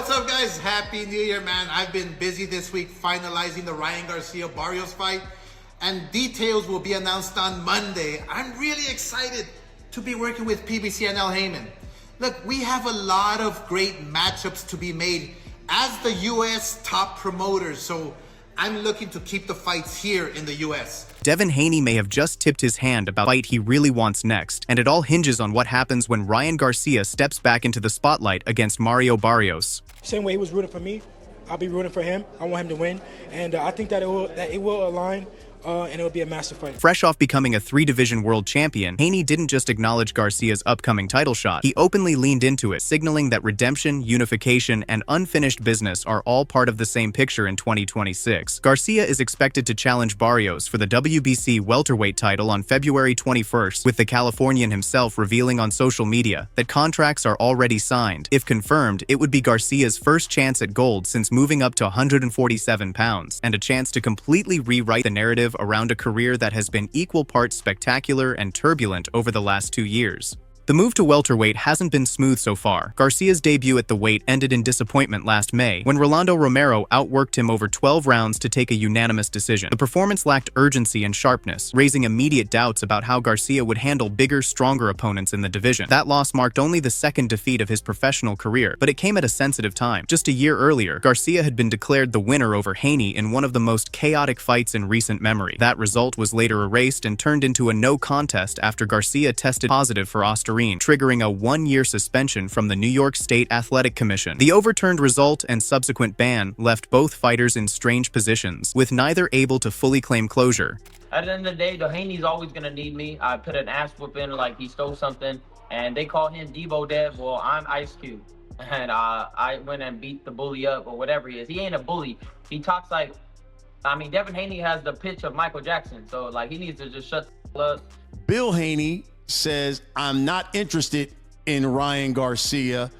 what's up, guys? Happy New Year, man. I've been busy this week finalizing the Ryan Garcia Barrios fight, and details will be announced on Monday. I'm really excited to be working with PBC and Heyman. Look, we have a lot of great matchups to be made as the U.S. top promoters, so I'm looking to keep the fights here in the U.S. Devin Haney may have just tipped his hand about the fight he really wants next, and it all hinges on what happens when Ryan Garcia steps back into the spotlight against Mario Barrios. Same way he was rooting for me, I'll be rooting for him. I want him to win, and I think that it will align. And it'll be a massive fight. Fresh off becoming a 3-division world champion, Haney didn't just acknowledge Garcia's upcoming title shot. He openly leaned into it, signaling that redemption, unification, and unfinished business are all part of the same picture in 2026. Garcia is expected to challenge Barrios for the WBC welterweight title on February 21st, with the Californian himself revealing on social media that contracts are already signed. If confirmed, it would be Garcia's first chance at gold since moving up to 147 pounds, and a chance to completely rewrite the narrative around a career that has been equal parts spectacular and turbulent over the last 2 years. The move to welterweight hasn't been smooth so far. Garcia's debut at the weight ended in disappointment last May, when Rolando Romero outworked him over 12 rounds to take a unanimous decision. The performance lacked urgency and sharpness, raising immediate doubts about how Garcia would handle bigger, stronger opponents in the division. That loss marked only the second defeat of his professional career, but it came at a sensitive time. Just a year earlier, Garcia had been declared the winner over Haney in one of the most chaotic fights in recent memory. That result was later erased and turned into a no contest after Garcia tested positive for Ostarine, triggering a 1-year suspension from the New York State Athletic Commission. The overturned result and subsequent ban left both fighters in strange positions, with neither able to fully claim closure. At the end of the day, Haney's always going to need me. I put an ass whooping like he stole something, and they call him Devo Dev. Well, I'm Ice Cube, and I went and beat the bully up or whatever he is. He ain't a bully. He talks like, Devin Haney has the pitch of Michael Jackson, so like he needs to just shut the up. Bill Haney says, I'm not interested in Ryan Garcia.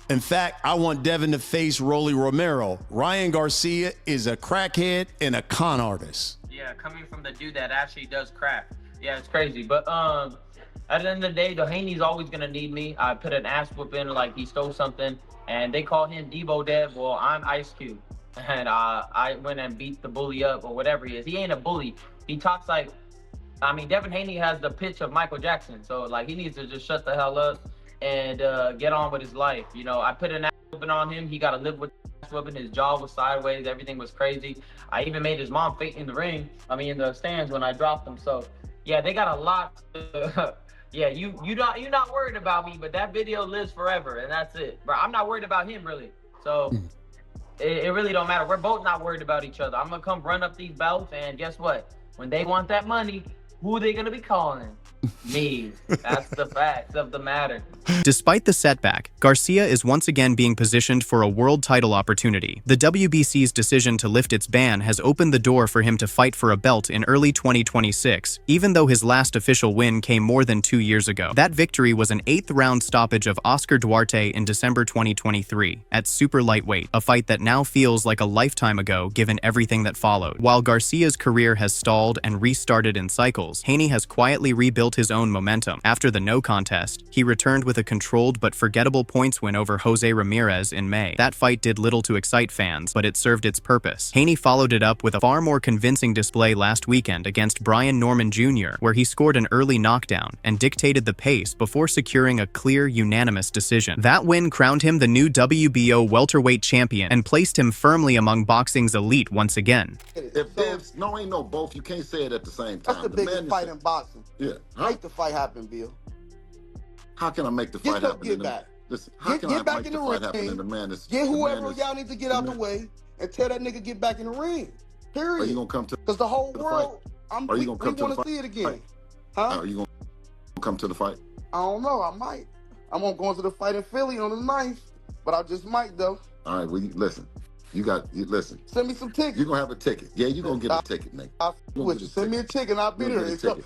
In fact, I want Devin to face Rolly Romero. Ryan Garcia is a crackhead and a con artist. Yeah, coming from the dude that actually does crack. Yeah, it's crazy. But at the end of the day, Haney's always going to need me. I put an ass whooping like he stole something, and they call him Devo Dev. Well, I'm Ice Cube, and I went and beat the bully up or whatever he is. He ain't a bully. He talks like, Devin Haney has the pitch of Michael Jackson, so like he needs to just shut the hell up and get on with his life. You know, I put an ass whooping on him. He got to live with ass whooping. His jaw was sideways. Everything was crazy. I even made his mom faint in the ring. In the stands when I dropped him. So yeah, they got a lot. Yeah, you're not worried about me, but that video lives forever, and that's it. Bro, I'm not worried about him really. So it really don't matter. We're both not worried about each other. I'm gonna come run up these belts, and guess what? When they want that money, who are they going to be calling? Me. That's the facts of the matter. Despite the setback, Garcia is once again being positioned for a world title opportunity. The WBC's decision to lift its ban has opened the door for him to fight for a belt in early 2026, even though his last official win came more than 2 years ago. That victory was an 8th-round stoppage of Oscar Duarte in December 2023 at super lightweight, a fight that now feels like a lifetime ago given everything that followed. While Garcia's career has stalled and restarted in cycles, Haney has quietly rebuilt his own momentum. After the no contest, he returned with a controlled but forgettable points win over Jose Ramirez in May. That fight did little to excite fans, but it served its purpose. Haney followed it up with a far more convincing display last weekend against Brian Norman Jr., where he scored an early knockdown and dictated the pace before securing a clear, unanimous decision. That win crowned him the new WBO welterweight champion and placed him firmly among boxing's elite once again. If there's ain't no both, you can't say it at the same time. That's the biggest fight in boxing. Yeah. Make the fight happen, Bill. How can I make the fight happen? Get back. Listen, how can I make the fight happen in the man is... Get whoever y'all need to get out the way and tell that nigga get back in the ring. Period. Are you going to come to... Because the whole world, we want to see it again. Huh? Are you going to come to the fight? I don't know. I might. I'm going to go into the fight in Philly on the 9th, but I just might, though. All right, well, listen. Listen. Send me some tickets. You're gonna have a ticket. Yeah, you're gonna get a ticket, nigga. Send me a ticket and I'll be there.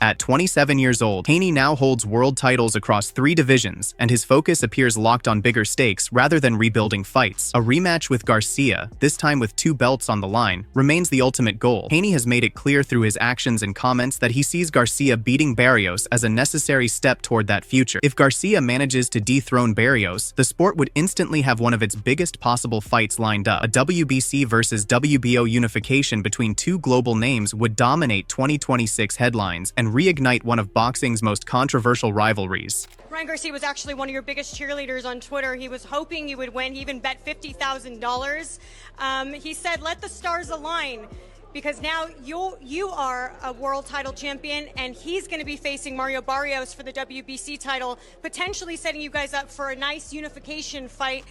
At 27 years old, Haney now holds world titles across 3 divisions, and his focus appears locked on bigger stakes rather than rebuilding fights. A rematch with Garcia, this time with 2 belts on the line, remains the ultimate goal. Haney has made it clear through his actions and comments that he sees Garcia beating Barrios as a necessary step toward that future. If Garcia manages to dethrone Barrios, the sport would instantly have one of its biggest possible fights lined up. A WBC versus WBO unification between 2 global names would dominate 2026 headlines and reignite one of boxing's most controversial rivalries. Ryan Garcia was actually one of your biggest cheerleaders on Twitter. He was hoping you would win. He even bet $50,000. He said, let the stars align, because now you are a world title champion, and he's going to be facing Mario Barrios for the WBC title, potentially setting you guys up for a nice unification fight.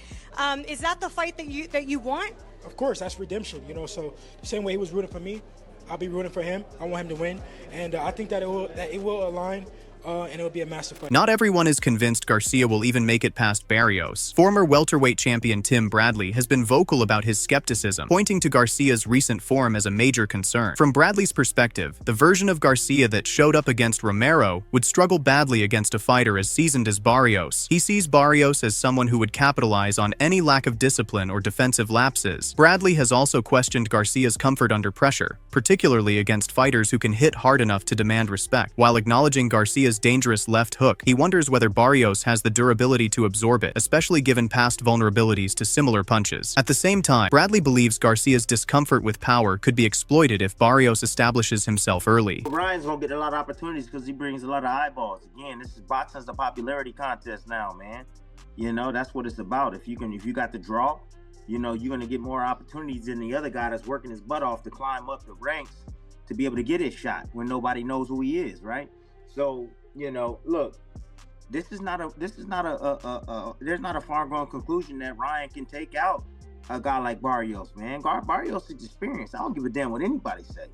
Is that the fight that you want? Of course, that's redemption. You know, so the same way he was rooting for me, I'll be rooting for him. I want him to win, and I think that it will align. And it'll be a massive fight. Not everyone is convinced Garcia will even make it past Barrios. Former welterweight champion Tim Bradley has been vocal about his skepticism, pointing to Garcia's recent form as a major concern. From Bradley's perspective, the version of Garcia that showed up against Romero would struggle badly against a fighter as seasoned as Barrios. He sees Barrios as someone who would capitalize on any lack of discipline or defensive lapses. Bradley has also questioned Garcia's comfort under pressure, particularly against fighters who can hit hard enough to demand respect. While acknowledging Garcia's dangerous left hook, he wonders whether Barrios has the durability to absorb it, especially given past vulnerabilities to similar punches. At the same time, Bradley believes Garcia's discomfort with power could be exploited if Barrios establishes himself early. Ryan's gonna get a lot of opportunities because he brings a lot of eyeballs. Again, this is boxing's a popularity contest now, man. You know, that's what it's about. If you got the draw, you know, you're gonna get more opportunities than the other guy that's working his butt off to climb up the ranks to be able to get his shot when nobody knows who he is, right? So, you know, look, there's not a far-gone conclusion that Ryan can take out a guy like Barrios, man. Barrios is experienced. I don't give a damn what anybody say.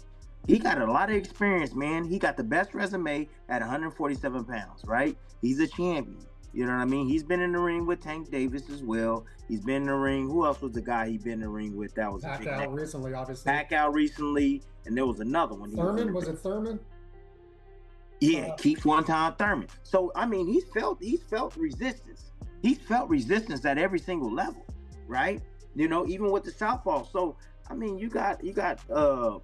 He got a lot of experience, man. He got the best resume at 147 pounds, right? He's a champion. You know what I mean? He's been in the ring with Tank Davis as well. He's been in the ring. Who else was the guy he been in the ring with? That was Pacquiao recently, obviously. Pacquiao recently, and there was another one. Thurman, was it Thurman? Yeah, Keith one-time Thurman. So I mean, he's felt resistance. He's felt resistance at every single level, right? You know, even with the southpaw. So I mean, you got a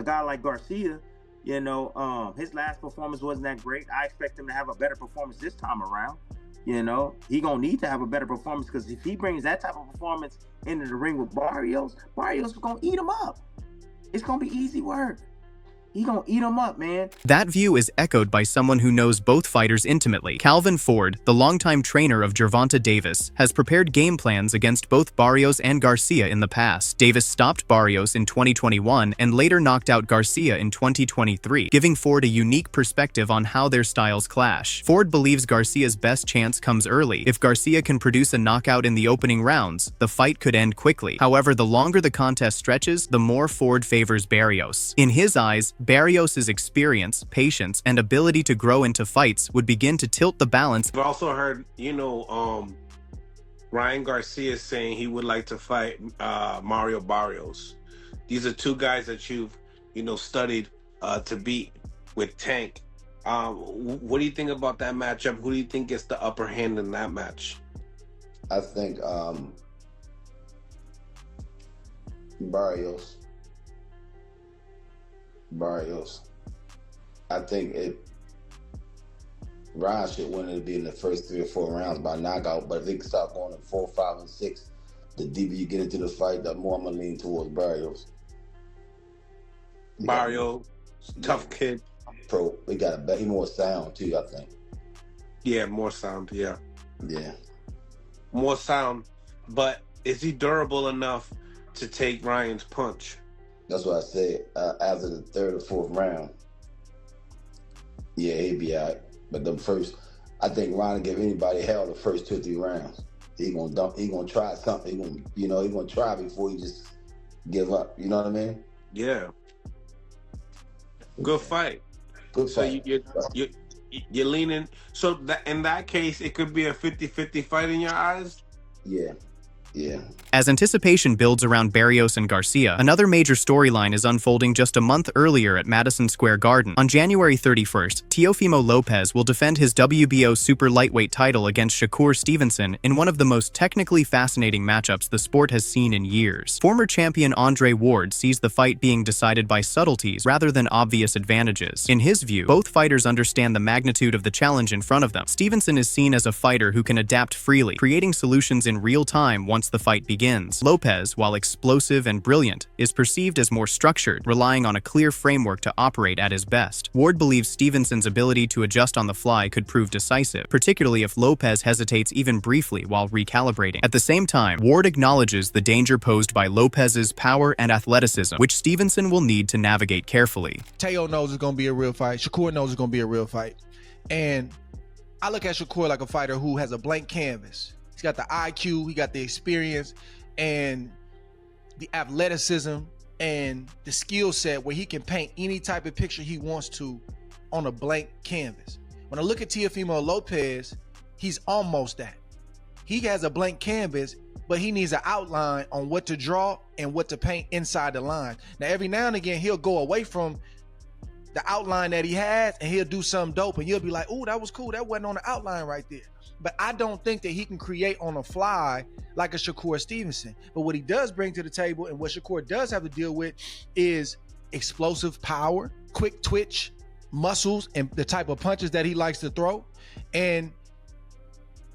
guy like Garcia. You know, his last performance wasn't that great. I expect him to have a better performance this time around. You know, he gonna need to have a better performance, because if he brings that type of performance into the ring with Barrios is gonna eat him up. It's gonna be easy work. He gonna eat him up, man. That view is echoed by someone who knows both fighters intimately. Calvin Ford, the longtime trainer of Gervonta Davis, has prepared game plans against both Barrios and Garcia in the past. Davis stopped Barrios in 2021 and later knocked out Garcia in 2023, giving Ford a unique perspective on how their styles clash. Ford believes Garcia's best chance comes early. If Garcia can produce a knockout in the opening rounds, the fight could end quickly. However, the longer the contest stretches, the more Ford favors Barrios. In his eyes, Barrios' experience, patience, and ability to grow into fights would begin to tilt the balance. I've also heard, Ryan Garcia saying he would like to fight Mario Barrios. These are 2 guys that you've, studied to beat with Tank. What do you think about that matchup? Who do you think gets the upper hand in that match? I think Barrios. I think Ryan should win it be in the first 3 or 4 rounds by knockout, but if they can start going to 4, 5, and 6, the deeper you get into the fight, the more I'm gonna lean towards Barrios. Barrios, tough kid. Pro, he got he more sound too, I think. Yeah, more sound. Yeah. Yeah. More sound, but is he durable enough to take Ryan's punch? That's what I said. After the 3rd or 4th round, yeah, he'd be out. But the first, I think Ryan give anybody hell the first 2 or 3 rounds. He gonna try something. He gonna try before he just give up. You know what I mean? Yeah. Good fight. Good fight. So you're leaning. So that in that case, it could be a 50-50 fight in your eyes. Yeah. Yeah. As anticipation builds around Barrios and Garcia, another major storyline is unfolding just a month earlier at Madison Square Garden. On January 31st, Teofimo Lopez will defend his WBO super lightweight title against Shakur Stevenson in one of the most technically fascinating matchups the sport has seen in years. Former champion Andre Ward sees the fight being decided by subtleties rather than obvious advantages. In his view, both fighters understand the magnitude of the challenge in front of them. Stevenson is seen as a fighter who can adapt freely, creating solutions in real time once the fight begins. Lopez, while explosive and brilliant, is perceived as more structured, relying on a clear framework to operate at his best. Ward believes Stevenson's ability to adjust on the fly could prove decisive, particularly if Lopez hesitates even briefly while recalibrating. At the same time, Ward acknowledges the danger posed by Lopez's power and athleticism, which Stevenson will need to navigate carefully. Teo knows it's going to be a real fight. Shakur knows it's going to be a real fight. And I look at Shakur like a fighter who has a blank canvas. He's got the IQ, he got the experience, and the athleticism and the skill set where he can paint any type of picture he wants to on a blank canvas. When I look at Teofimo Lopez, he's almost that. He has a blank canvas, but he needs an outline on what to draw and what to paint inside the line. Now, every now and again, he'll go away from the outline that he has and he'll do something dope and you'll be like, oh, that was cool. That wasn't on the outline right there. But I don't think that he can create on the fly like a Shakur Stevenson. But what he does bring to the table and what Shakur does have to deal with is explosive power, quick twitch, muscles, and the type of punches that he likes to throw. And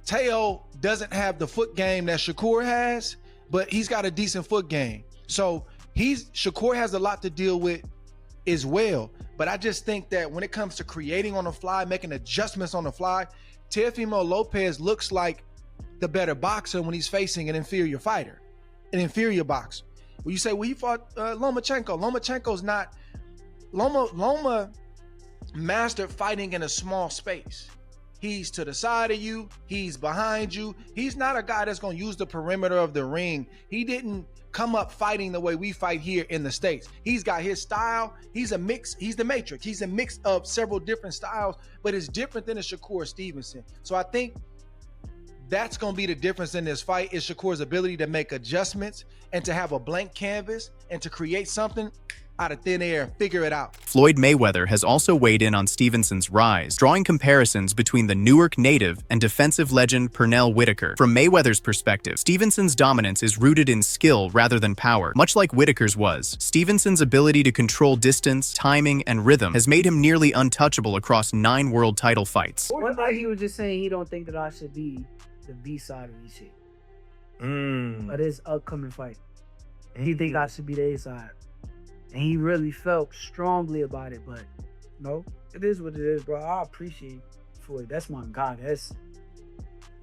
Teo doesn't have the foot game that Shakur has, but he's got a decent foot game. So Shakur has a lot to deal with as well. But I just think that when it comes to creating on the fly, making adjustments on the fly, Teofimo Lopez looks like the better boxer when he's facing an inferior fighter, an inferior boxer. When you say, well, he fought Lomachenko. Lomachenko's not, Loma mastered fighting in a small space. He's to the side of you. He's behind you. He's not a guy that's going to use the perimeter of the ring. He didn't come up fighting the way we fight here in the States. He's got his style. He's a mix. He's the matrix. He's a mix of several different styles, but it's different than a Shakur Stevenson. So I think that's going to be the difference in this fight is Shakur's ability to make adjustments and to have a blank canvas and to create something out of thin air, figure it out. Floyd Mayweather has also weighed in on Stevenson's rise, drawing comparisons between the Newark native and defensive legend Pernell Whitaker. From Mayweather's perspective, Stevenson's dominance is rooted in skill rather than power, much like Whitaker's was. Stevenson's ability to control distance, timing, and rhythm has made him nearly untouchable across 9 world title fights. What about he was just saying he don't think that I should be the B side of this shit? But his upcoming fight. And he think I should be the A side. And he really felt strongly about it, but no, it is what it is, bro. I appreciate Floyd. That's my guy.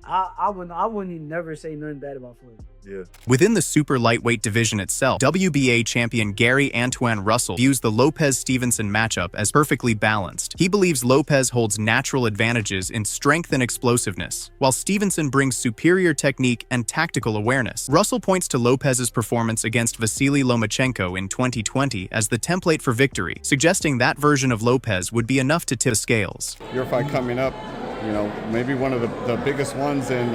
I wouldn't even never say nothing bad about Floyd. Yeah. Within the super lightweight division itself, WBA champion Gary Antoine Russell views the Lopez-Stevenson matchup as perfectly balanced. He believes Lopez holds natural advantages in strength and explosiveness, while Stevenson brings superior technique and tactical awareness. Russell points to Lopez's performance against Vasily Lomachenko in 2020 as the template for victory, suggesting that version of Lopez would be enough to tip the scales. Your fight coming up, you know, maybe one of the biggest ones in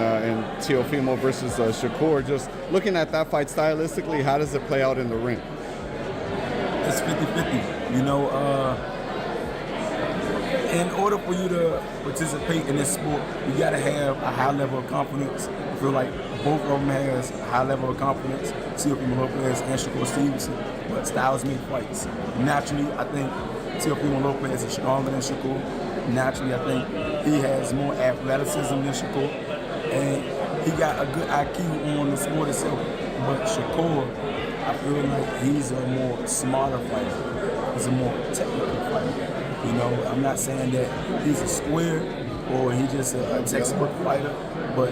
Teofimo versus Shakur. Just looking at that fight stylistically, how does it play out in the ring? It's 50-50. You know, in order for you to participate in this sport, you got to have a high level of confidence. I feel like both of them has a high level of confidence, Teofimo Lopez and Shakur Stevenson, but styles make fights. Naturally, I think Teofimo Lopez is stronger than Shakur. Naturally, I think he has more athleticism than Shakur, and he got a good IQ on the sport itself. But Shakur, I feel like he's a more smarter fighter. He's a more technical fighter. You know, I'm not saying that he's a square or he's just a textbook fighter, but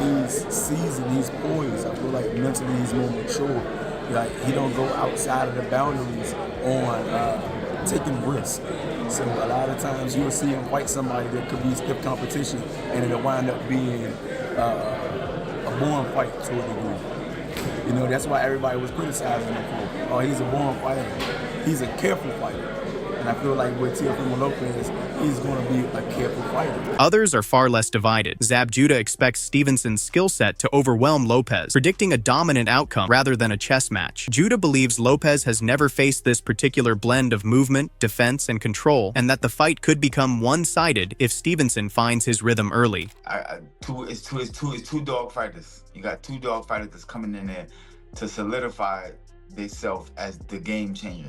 he's seasoned, he's poised. I feel like mentally he's more mature. Like, he don't go outside of the boundaries on taking risks. So a lot of times you'll see him fight somebody that could be stiff competition, and it'll wind up being a born fight to a degree. You know, that's why everybody was criticizing him for, oh, he's a born fighter. He's a careful fighter. And I feel like with Teofimo Lopez, he's going to be a careful fighter. Others are far less divided. Zab Judah expects Stevenson's skill set to overwhelm Lopez, predicting a dominant outcome rather than a chess match. Judah believes Lopez has never faced this particular blend of movement, defense, and control, and that the fight could become one-sided if Stevenson finds his rhythm early. It's two dog fighters. You got two dog fighters that's coming in there to solidify themselves as the game changer.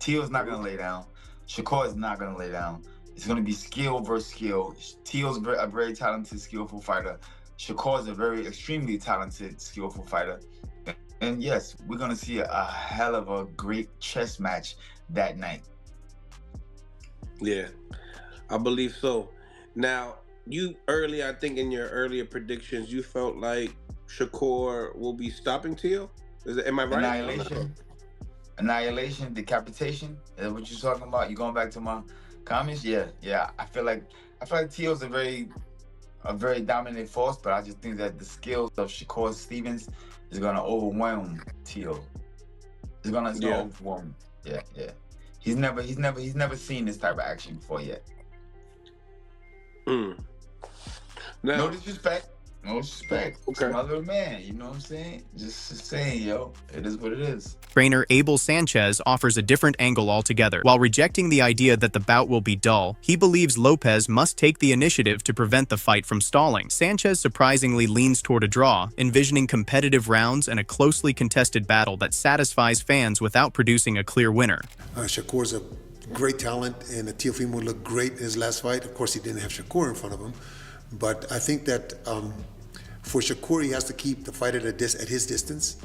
Teal's not gonna lay down. Shakur is not gonna lay down. It's gonna be skill versus skill. Teal's a very talented, skillful fighter. Shakur is a very extremely talented, skillful fighter. And yes, we're gonna see a hell of a great chess match that night. Yeah, I believe so. Now, you earlier, I think in your earlier predictions, you felt like Shakur will be stopping Teal. Am I right? Annihilation, decapitation. Is that what you're talking about? You going back to my comments? Yeah. I feel like Teal's a very dominant force, but I just think that the skills of Shakur Stevens is gonna overwhelm Teal. It's gonna overwhelm. Yeah. He's never seen this type of action before yet. Now, no disrespect. Okay. It's my little man, you know what I'm saying? Just saying, yo, it is what it is. Trainer Abel Sanchez offers a different angle altogether. While rejecting the idea that the bout will be dull, he believes Lopez must take the initiative to prevent the fight from stalling. Sanchez surprisingly leans toward a draw, envisioning competitive rounds and a closely contested battle that satisfies fans without producing a clear winner. Shakur's a great talent, and Teofimo looked great in his last fight. Of course, he didn't have Shakur in front of him. But I think that for Shakur, he has to keep the fight at his distance.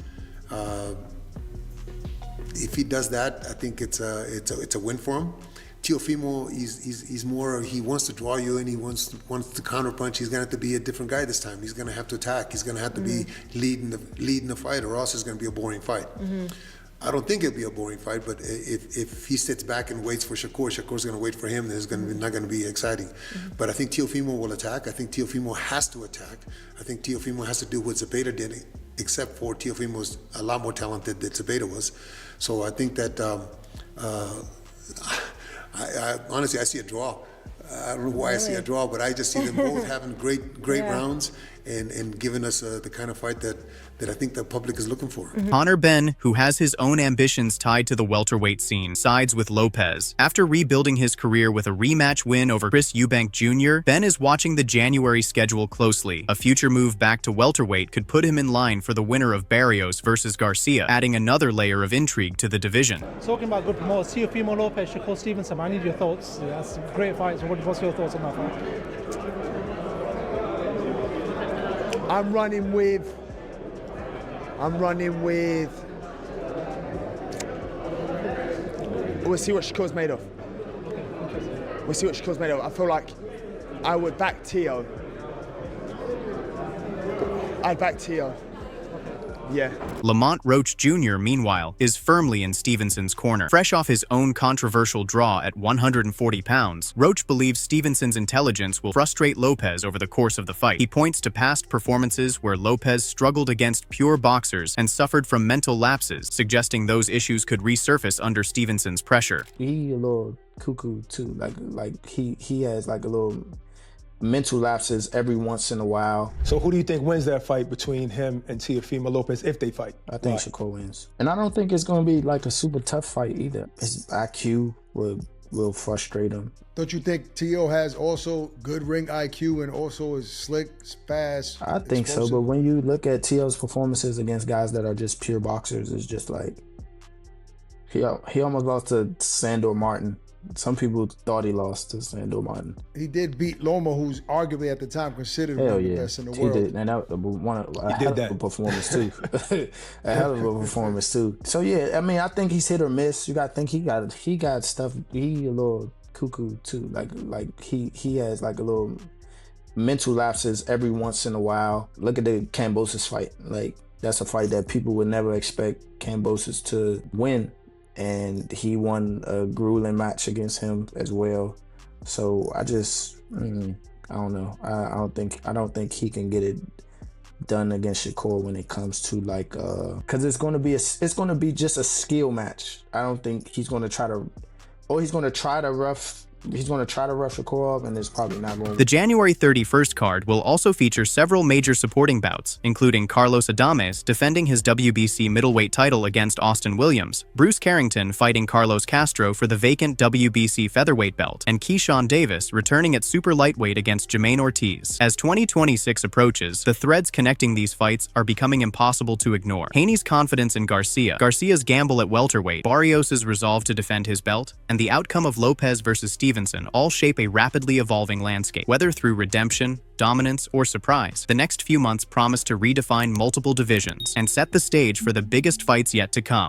If he does that, I think it's a win for him. Teofimo, he's more, he wants to draw you in, he wants to counterpunch. He's gonna have to be a different guy this time. He's gonna have to attack. He's gonna have to be leading the fight, or else it's gonna be a boring fight. I don't think it'll be a boring fight, but if he sits back and waits for Shakur's going to wait for him, then it's not going to be exciting. But I think Teofimo will attack. I think Teofimo has to attack. I think Teofimo has to do what Zepeda did, except for Teofimo's a lot more talented than Zepeda was. So I think that, I honestly, I see a draw. I don't know why I see a draw, but I just see them both having great rounds and giving us the kind of fight that I think the public is looking for. Conor Benn, who has his own ambitions tied to the welterweight scene, sides with Lopez. After rebuilding his career with a rematch win over Chris Eubank Jr., Benn is watching the January schedule closely. A future move back to welterweight could put him in line for the winner of Barrios versus Garcia, adding another layer of intrigue to the division. Talking about good promoters, Teofimo Lopez, Shakur Stevenson, I need your thoughts. That's a great fight. So what's your thoughts on that fight? I'm running with. We'll see what Shakur's made of. I feel like I would back Teo. I'd back Teo. Yeah. Lamont Roach Jr., meanwhile, is firmly in Stevenson's corner. Fresh off his own controversial draw at 140 pounds, Roach believes Stevenson's intelligence will frustrate Lopez over the course of the fight. He points to past performances where Lopez struggled against pure boxers and suffered from mental lapses, suggesting those issues could resurface under Stevenson's pressure. He a little cuckoo too, like he has like a little mental lapses every once in a while. So who do you think wins that fight between him and Teofimo Lopez if they fight? I think Shakur wins. And I don't think it's going to be like a super tough fight either. His IQ will frustrate him. Don't you think Teo has also good ring IQ and also is slick, fast? I think so, but when you look at Teo's performances against guys that are just pure boxers, it's just like he almost lost to Sandor Martin. Some people thought he lost to Sandor Martin. He did beat Loma, who's arguably at the time considered one of the best in the world. He did, and that was a hell of a performance too. A hell of a performance too. So yeah, I mean, I think he's hit or miss. You got to think he got stuff. He a little cuckoo too. Like he has like a little mental lapses every once in a while. Look at the Kambosos fight. Like that's a fight that people would never expect Kambosos to win. And he won a grueling match against him as well. So I just, I don't know. I don't think he can get it done against Shakur when it comes to like, cause it's gonna be just a skill match. I don't think he's gonna try to or he's going to try to rough Shakur up, and it's probably not going to. The January 31st card will also feature several major supporting bouts, including Carlos Adames defending his WBC middleweight title against Austin Williams, Bruce Carrington fighting Carlos Castro for the vacant WBC featherweight belt, and Keyshawn Davis returning at super lightweight against Jermaine Ortiz. As 2026 approaches, the threads connecting these fights are becoming impossible to ignore. Haney's confidence in Garcia, Garcia's gamble at welterweight, Barrios' resolve to defend his belt, and the outcome of Lopez versus Stevenson all shape a rapidly evolving landscape. Whether through redemption, dominance, or surprise, the next few months promise to redefine multiple divisions and set the stage for the biggest fights yet to come.